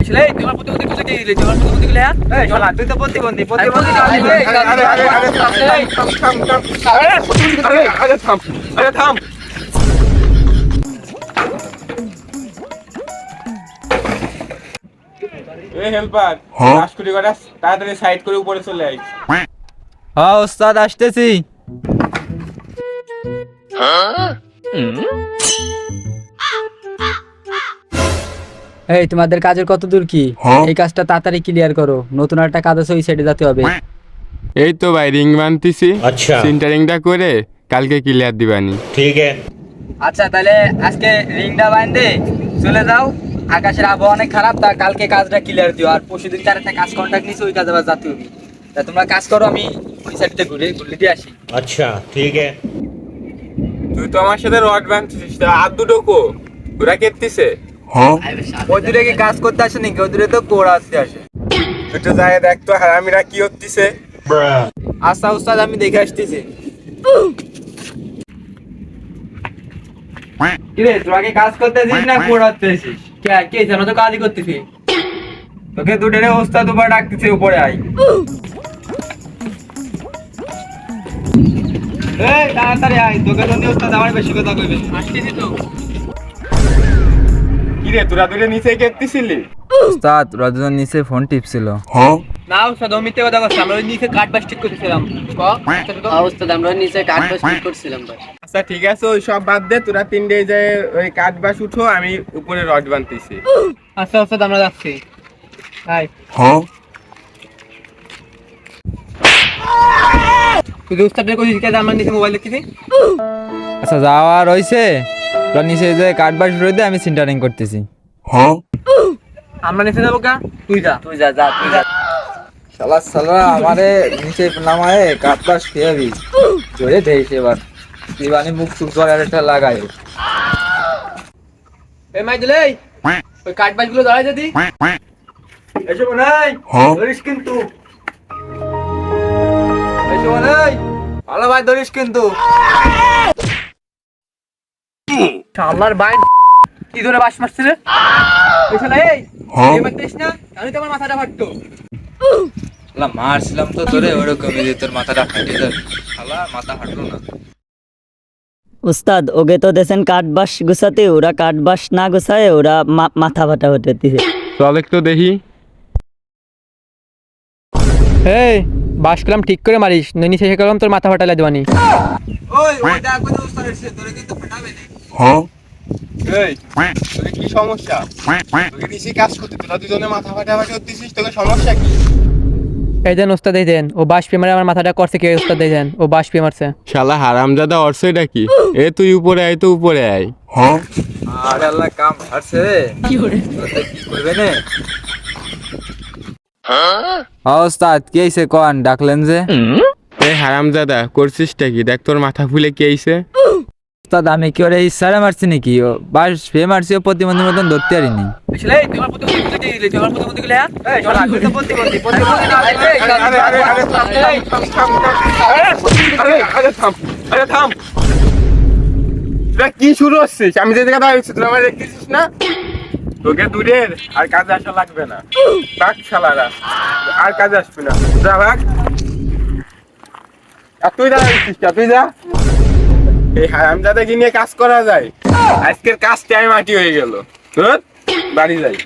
আসলে তোমার প্রতিবন্ধী কোথায় দিলে তোমার প্রতিবন্ধী গুলো হ্যাঁ এই শালা তুই তো প্রতিবন্ধী প্রতিবন্ধী আরে থাম আরে থাম এ হেল্পার কাজ করে করা তাড়াতাড়ি সাইড করে উপরে চলে আই। হ্যাঁ ওস্তাদ আসতেছি। এই তোমাদের কাজের কত দূর কি? এই কাজটা তাড়াতাড়ি ক্লিয়ার করো, নতুন একটা কাজ আছে ওই সাইডে যেতে হবে। এই তো ভাই রিং বানতেছি, আচ্ছা সিন্টারিংটা করে কালকে ক্লিয়ার দিবানি। ठीक है আচ্ছা তাহলে আজকে রিংটা বাইন্ধে চলে যাও, আকাশের আবহাওয়া অনেক খারাপ, তা কালকে কাজটা ক্লিয়ার দিও। আর পরশুদিন তার একটা কাজ কন্ট্যাক্ট নিছি, ওই কাজে আবার যেতে হবে। তা তোমরা কাজ করো, আমি ওই সাইডে ঘুরে দিয়ে আসি। अच्छा ठीक है তুই তো আমার সাথে রড বানতেছিস, তা আর দুটো কো ওরা কেটতিছে। ওই দূরে কি কাজ করতে আসে নাকি? ওই দূরে তো কোড়া আসতে আসে। তুই তো যাই দেখ তো হারামিরা কি হতিছে। আচ্ছা উস্তাদ আমি দেখে আসতেছি। কিরে তোরা কি কাজ করতেছিস না কোড়াতেছিস? কে জানো তো কাজই করতেছি। তোকে দুটোরে ওস্তাদ উপর ডাকতেছে, উপরে আয়। এই তাড়াতাড়ি আয়, তোকে তো ওস্তাদ আমার বেশি কথা কইবে। আসতেছি তো। কি রে তোরা দুটো নিচে কেটতিছিলি? ওস্তাদ রজনীর নিচে ফোন টিপছিল। না ওস্তাদ ও মিথ্যে কথা বলছে, আমরা ওই নিচে কাঠ বাস ঠিক করতেছিলাম। ওস্তাদ আমরা নিচে কাঠ বাস ঠিক করছিলাম ভাই। আচ্ছা ঠিক আছে, ওই সব বাদ দে, তোরা তিনটে যায় ওই কাঠ বাস উঠো, আমি উপরে রড বানতেছি। আচ্ছা ওস্তাদ আমরা যাচ্ছি। হাই তুই ওস্তাদের কইছিস কি আমার নিচে মোবাইল দেখতেছি? আচ্ছা যাওয়া রইছে, তোরা নিচে যে কাঠ বাস রয়ে দে, আমি সিন্টারিং করতেছি। আমরা নিচে যাবো কা? তুই যা। তুই যা তুই যা। শালা আমারে নিচে নামায়ে কাঠ বাস খেয়াবি জোরে দেইছে। এবার দিবানি মুখ চুপ করে আর একটা লাগাই। এ মাই দিলে ওই কাঠ বাস গুলো দাঁড়ায় যদি এসো নাই ধরিস কিন্তু, এসো নাই ভালো ভাই ধরিস কিন্তু। শালার বাইন কি ধরে বাস মারছে রে? এই শালা এই এবার দেখ না, আমি তো আমার মাথাটা ফাটতো। শালা মারছিলাম তো তোরে, ওরকমই যে তোর মাথাটা ফাটে যাবে। শালা মাথা ফাটলো না। উস্তাদ ওকে তো দেন কাঠ বাস গুছাতে, ওরা কাঠ বাস না গুছায় ওরা মাথা ফাটা হতে। চল একটু দেখি। এই বাস কলাম ঠিক করে মারিস, নই নিচে কলাম তোর মাথা ফাটাইলা দিবানি। ওই ওই ডাক কত উস্তাদ এসে, তোরে কিন্তু ফাটাবে না। এই তোর কি সমস্যা? তোকে নিচে কাজ করতে, তোরা দুজনে মাথা ফাটাফাটি হতিছিস, তোকে সমস্যা কি? এই দেন ওস্তাদ, এই দেন ও বাস পেয়ে মারে আমার মাথাটা করছে কে? ওস্তাদ এই দেন ও বাস পেয়ে মারছে। শালা হারামজাদা অর্থটা কি? এ তুই উপরে আয় তো উপরে আয়। আরে আল্লাহ কাম ছাড়ছে রে, কি করবে না? ওস্তাদ কি হইছে কোন ডাকলেন যে? এই হারামজাদা করছিসটা কি? দেখ তোর মাথা ফুলে কি হইছে। ওস্তাদ আমি কি ওরে ইশারা মারছি নাকি? ও বাস ফে মারছি, ও প্রতিবন্ধীর মতন ধরতে পারিনি। আসলে তোমার প্রতিবন্ধী কোথায় দিলে তোমার প্রতিবন্ধী গুলো এই শালা তুই তো প্রতিবন্ধী আরে থাম তোরা কি শুরু হচ্ছিস? আমি যে জায়গায় দাঁড়িয়েছি তোরা আমার দেখতেছিস না? তোকে দূরের আর কাজে আসা লাগবে না, বাক শালারা আর কাজে আসবি না, যা ভাগ। আর তুই দাঁড়াচ্ছিস কে? তুই যা। এই হারামজাদাকে নিয়ে কাজ করা যায়? আজকের কাজটা আমি মাটি হয়ে গেল, বাড়ি যাই।